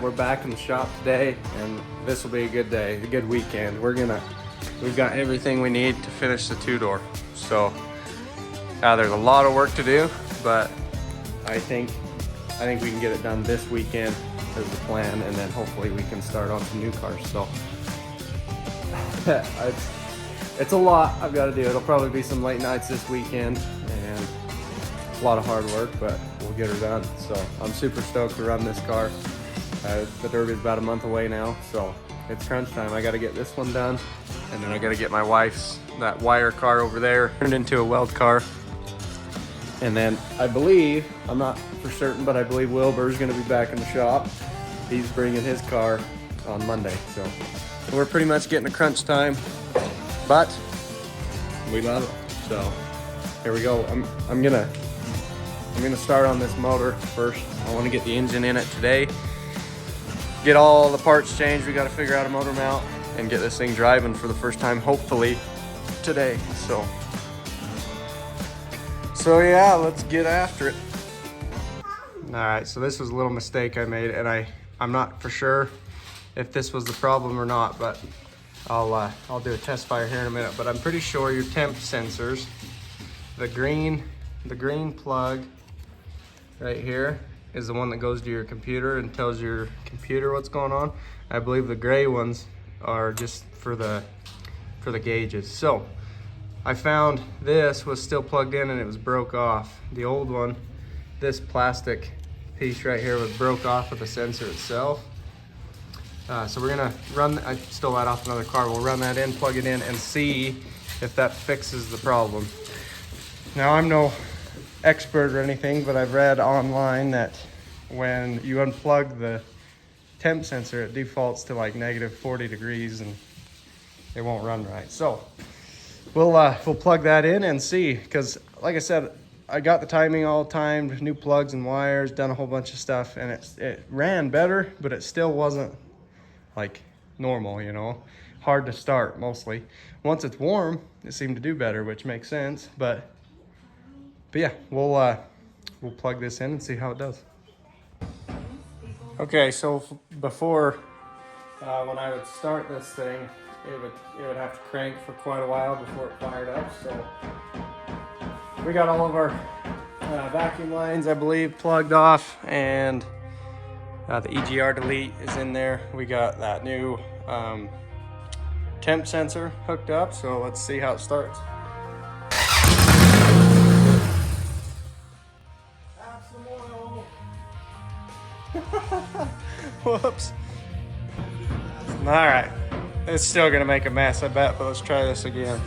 we're back in the shop today, and this will be a good day, a good weekend. We've got everything we need to finish the two-door. So there's a lot of work to do, but I think we can get it done this weekend is the plan, and then hopefully we can start on some new cars. So it's a lot I've got to do. It'll probably be some late nights this weekend and a lot of hard work, but we'll get her done. So I'm super stoked to run this car. The Derby's about a month away now, so it's crunch time. I got to get this one done, and then I got to get my wife's, that wire car over there, turned into a weld car. And then I believe, I'm not for certain, but I believe Willburs is going to be back in the shop. He's bringing his car on Monday. So we're pretty much getting a crunch time, but we love it. So here we go. I'm gonna start on this motor first. I want to get the engine in it today. Get all the parts changed. We got to figure out a motor mount and get this thing driving for the first time, hopefully today. So yeah, let's get after it. All right, so this was a little mistake I made, and I'm not for sure if this was the problem or not, but I'll do a test fire here in a minute. But I'm pretty sure your temp sensors, the green plug right here is the one that goes to your computer and tells your computer what's going on. I believe the gray ones are just for the gauges. So I found this was still plugged in and it was broke off. The old one, this plastic piece right here, was broke off of the sensor itself. So we're gonna run, I stole that off another car. We'll run that in, plug it in, and see if that fixes the problem. Now, I'm no expert or anything, but I've read online that when you unplug the temp sensor, it defaults to like -40 degrees and it won't run right. So we'll plug that in and see, because like I said, I got the timing all timed, new plugs and wires, done a whole bunch of stuff, and it ran better, but it still wasn't like normal, you know, hard to start mostly. Once it's warm, it seemed to do better, which makes sense. But yeah, we'll plug this in and see how it does. Okay, so before when I would start this thing, it would have to crank for quite a while before it fired up. So we got all of our vacuum lines, I believe, plugged off, and the EGR delete is in there. We got that new temp sensor hooked up, so let's see how it starts. Have some oil. Whoops. All right, it's still gonna make a mess, I bet, but let's try this again.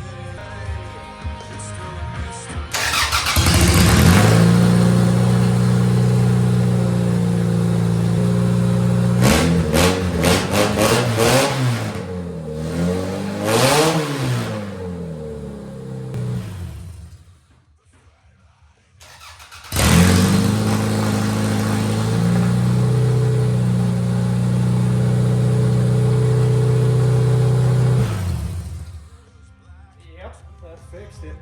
Fixed it.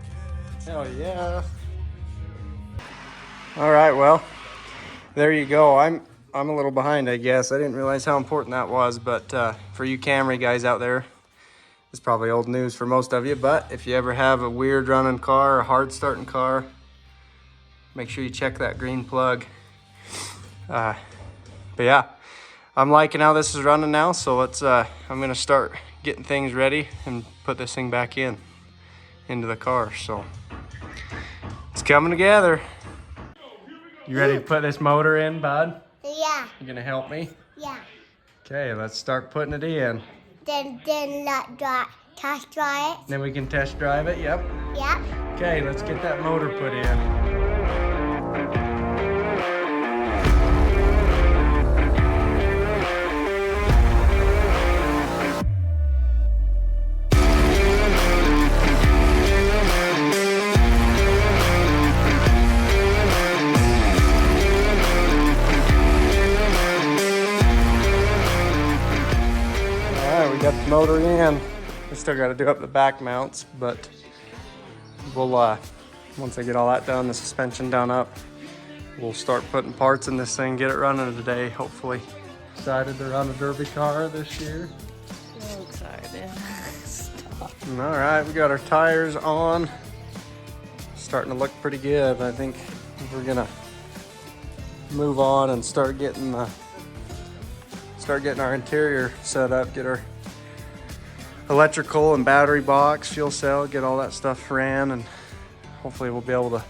Hell yeah. All right, well, there you go. I'm a little behind, I guess. I didn't realize how important that was, but for you Camry guys out there, it's probably old news for most of you, but if you ever have a weird running car or hard starting car, make sure you check that green plug. But yeah, I'm liking how this is running now, so let's I'm gonna start getting things ready and put this thing back into the car. So it's coming together. You ready to put this motor in, bud? Yeah. You gonna help me? Yeah. Okay, let's start putting it in. Then test drive it. Then we can test drive it. Yep. Yep. Okay, let's get that motor put in. Got the motor in. We still got to do up the back mounts, but we'll once I get all that done, the suspension done up, we'll start putting parts in this thing, get it running today, hopefully. Excited to run a derby car this year? So excited. Stop. All right, we got our tires on. Starting to look pretty good. I think we're gonna move on and start getting our interior set up, get our electrical and battery box, fuel cell, get all that stuff ran, and hopefully we'll be able to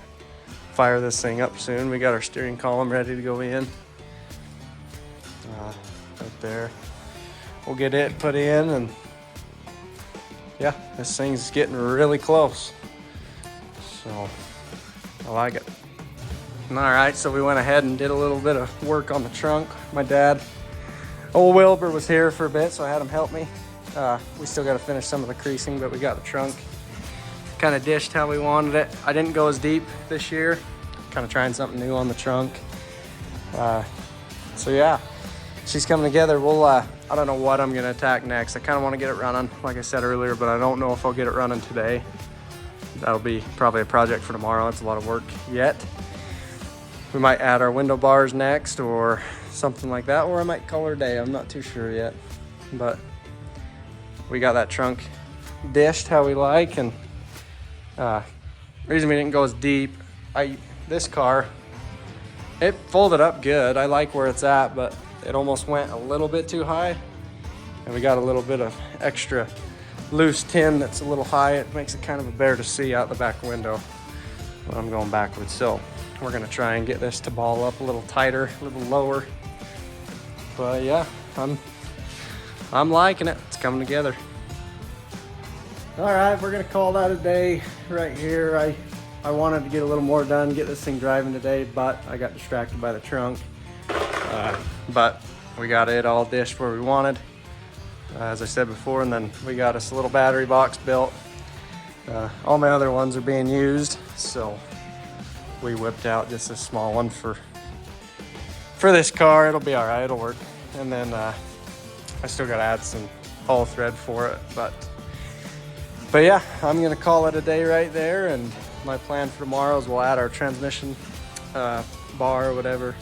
fire this thing up soon. We got our steering column ready to go in. Right there. We'll get it put in, and yeah, this thing's getting really close. So I like it. All right, so we went ahead and did a little bit of work on the trunk. My dad, old Willburs, was here for a bit, so I had him help me. We still got to finish some of the creasing, but we got the trunk kind of dished how we wanted it. I didn't go as deep this year, kind of trying something new on the trunk. So yeah, she's coming together. We'll, I don't know what I'm gonna attack next. I kind of want to get it running, like I said earlier, but I don't know if I'll get it running today. That'll be probably a project for tomorrow. It's a lot of work yet. We might add our window bars next or something like that, or I might color day. I'm not too sure yet, but we got that trunk dished how we like. And reason we didn't go as deep, this car, it folded up good. I like where it's at, but it almost went a little bit too high, and we got a little bit of extra loose tin that's a little high. It makes it kind of a bear to see out the back window when I'm going backwards. So we're gonna try and get this to ball up a little tighter, a little lower. But yeah, I'm liking it. It's coming together. All right, we're gonna call that a day right here. I wanted to get a little more done, get this thing driving today, but I got distracted by the trunk. But we got it all dished where we wanted, as I said before, and then we got us a little battery box built. All my other ones are being used, so we whipped out just a small one for this car. It'll be all right, it'll work. And then I still gotta add some hull thread for it, but yeah, I'm gonna call it a day right there. And my plan for tomorrow is we'll add our transmission bar or whatever,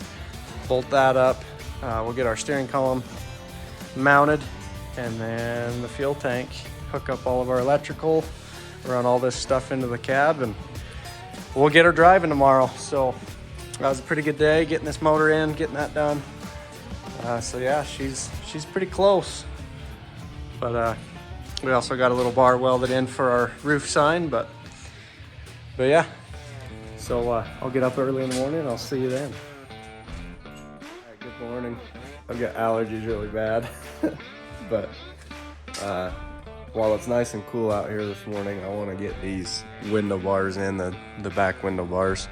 bolt that up. We'll get our steering column mounted, and then the fuel tank, hook up all of our electrical, run all this stuff into the cab, and we'll get her driving tomorrow. So that was a pretty good day getting this motor in, getting that done. So yeah, she's pretty close. But we also got a little bar welded in for our roof sign, but yeah. So I'll get up early in the morning and I'll see you then. All right, good morning. I've got allergies really bad, but while it's nice and cool out here this morning, I want to get these window bars in, the back window bars.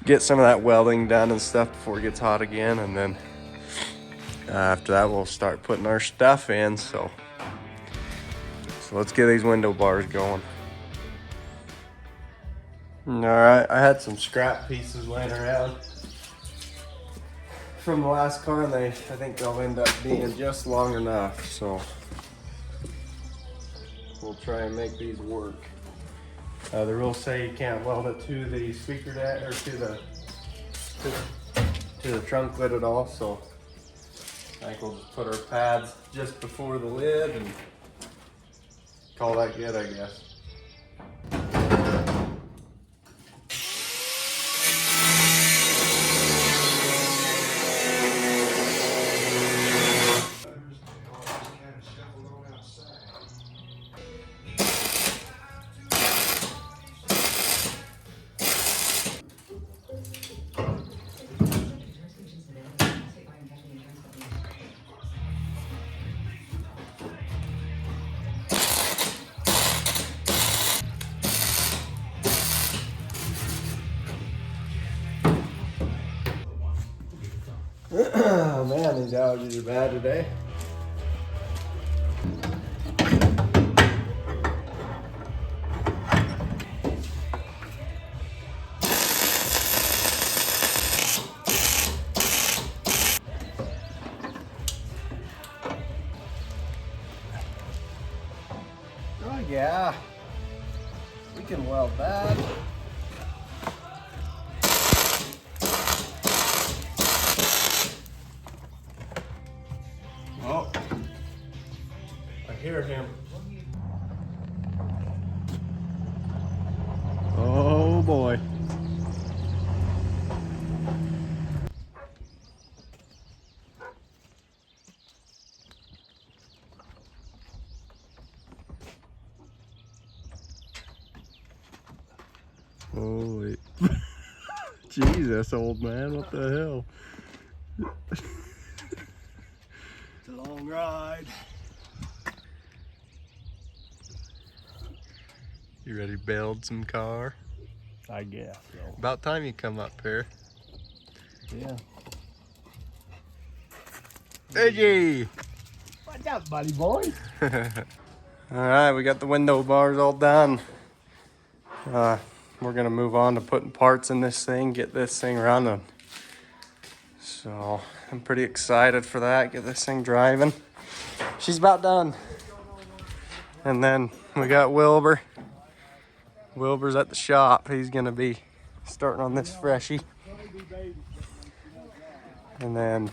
Get some of that welding done and stuff before it gets hot again, and then after that we'll start putting our stuff in. So let's get these window bars going. All right, I had some scrap pieces laying around from the last car, and I think they'll end up being just long enough. So we'll try and make these work. The rules say you can't weld it to the speaker deck or to the trunk lid at all. So I think we'll just put our pads just before the lid and call that good, I guess. Oh man, these allergies are bad today. Oh yeah, we can weld that. Jesus, old man, what the hell? It's a long ride. You ready to build some car? I guess so. About time you come up here. Yeah. Iggy! What's up, buddy boy? Alright, we got the window bars all done. We're gonna move on to putting parts in this thing, get this thing running. So I'm pretty excited for that, get this thing driving. She's about done. And then we got Wilbur. Wilbur's at the shop. He's gonna be starting on this freshie. And then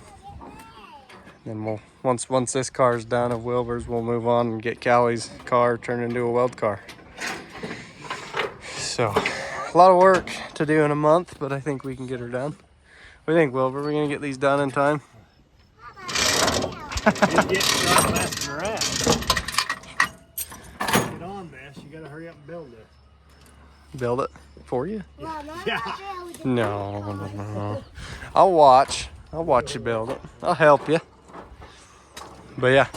we'll once this car's done of Wilbur's, we'll move on and get Callie's car turned into a weld car. So a lot of work to do in a month, but I think we can get her done. What do you think, Wilbur? We're gonna get these done in time? Just get started messing around. Get on this. You gotta hurry up and build this. Build it for you? Mom, I'm Yeah. not building. No. I'll watch you build it. I'll help you. But yeah,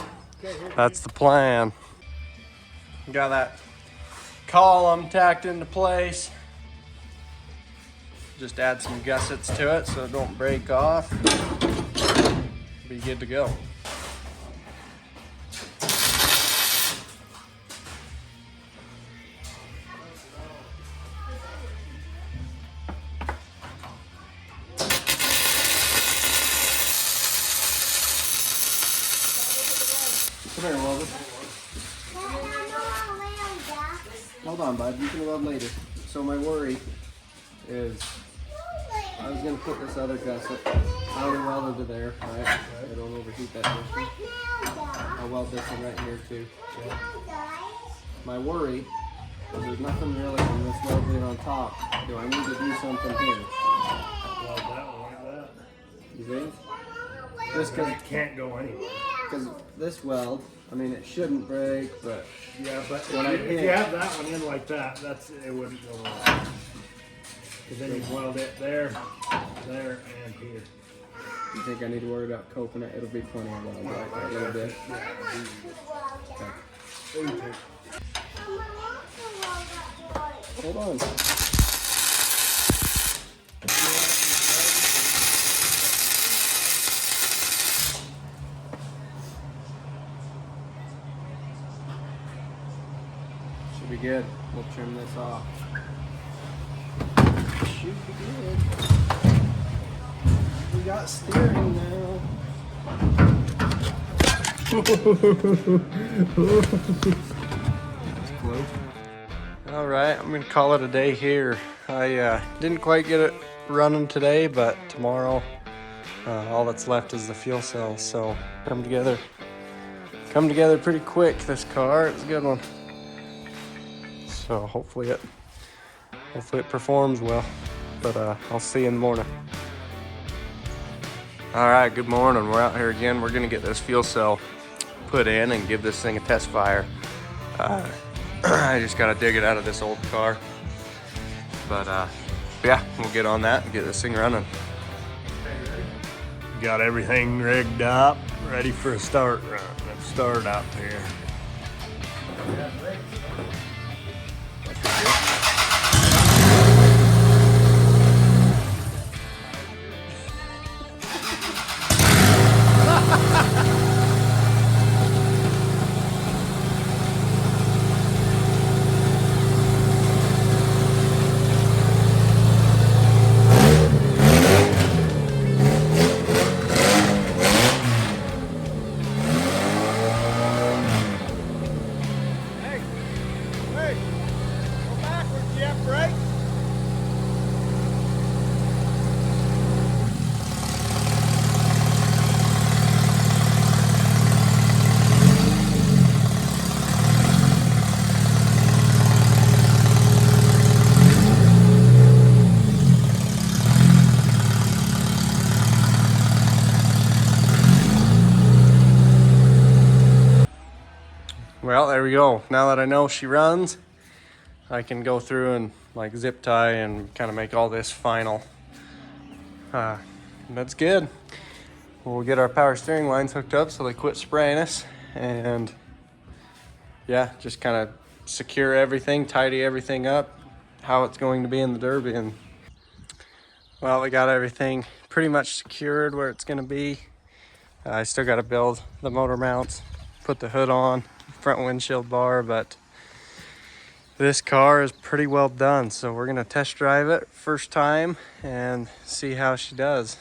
that's the plan. Got that column tacked into place. Just add some gussets to it so it don't break off. Be good to go. Come here, Wilbur. Hold on, bud. You can weld later. So my worry is I was gonna put this other gusset. I already welded to there, right? I don't overheat that bushing. I'll weld this one right here too. My worry is there's nothing really in this weld lid on top. Do I need to do something here? Weld that one like that. You think? Just It can't go anywhere. because this weld, I mean, it shouldn't break, but Yeah, but When if you have that one in like that, it wouldn't go on. Because then you weld it there, there, and here. you think I need to worry about coping it? It'll be plenty of weld, right? That little bit. Okay. Hold on. Should be good. We'll trim this off. Should be good. We got steering now. All right, I'm gonna call it a day here. I didn't quite get it running today, but tomorrow all that's left is the fuel cells. So come together pretty quick. This car, it's a good one. So hopefully it performs well. But I'll see you in the morning. All right, good morning. We're out here again. We're gonna get this fuel cell put in and give this thing a test fire. I just gotta dig it out of this old car. But yeah, we'll get on that and get this thing running. Got everything rigged up, ready for a start run. Let's start up here. Well, there we go. Now that I know she runs, I can go through and like zip tie and kind of make all this final That's good. We'll get our power steering lines hooked up so they quit spraying us, and yeah, just kind of secure everything, tidy everything up, how it's going to be in the Derby. And well, we got everything pretty much secured where it's going to be. I still got to build the motor mounts, put the hood on, front windshield bar, but this car is pretty well done. So we're going to test drive it first time and see how she does.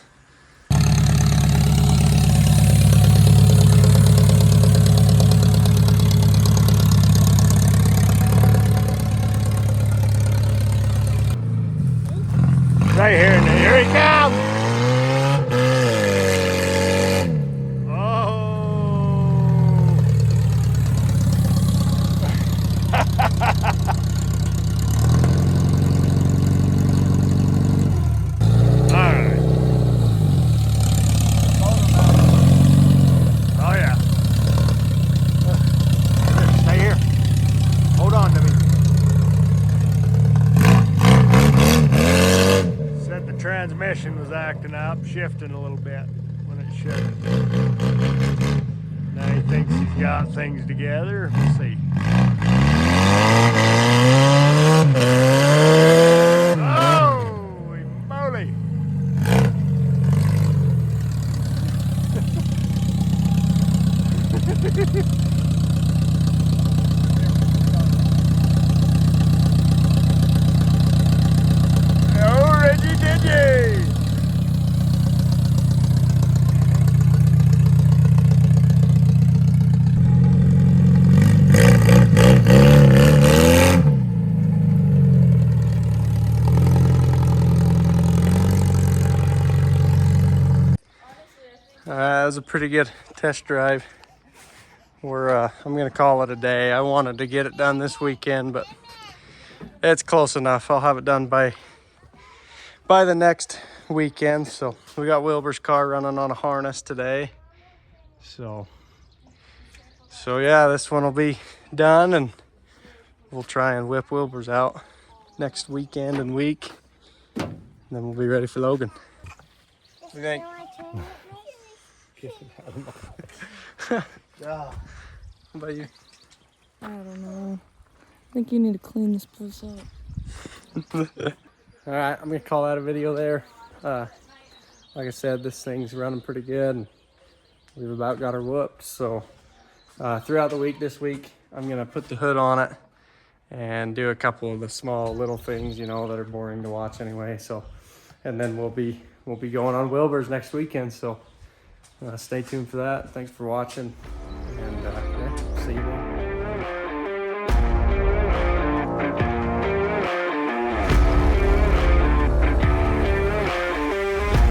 Right here, here he comes! Transmission was acting up, shifting a little bit when it shouldn't. Now he thinks he's got things together. Let's see. Holy moly! That was a pretty good test drive. I'm gonna call it a day. I wanted to get it done this weekend, but it's close enough. I'll have it done by the next weekend. So we got Willburs' car running on a harness today. So yeah, this one will be done, and we'll try and whip Willburs out next weekend and week. And then we'll be ready for Logan. What do you think? Yeah. What about you? I don't know. I think you need to clean this place up. All right, I'm gonna call that a video there. Like I said, this thing's running pretty good, and we've about got her whooped. So throughout the week this week, I'm gonna put the hood on it and do a couple of the small little things, you know, that are boring to watch anyway. So, and then we'll be going on Willburs next weekend. So stay tuned for that. Thanks for watching, and yeah, see you then.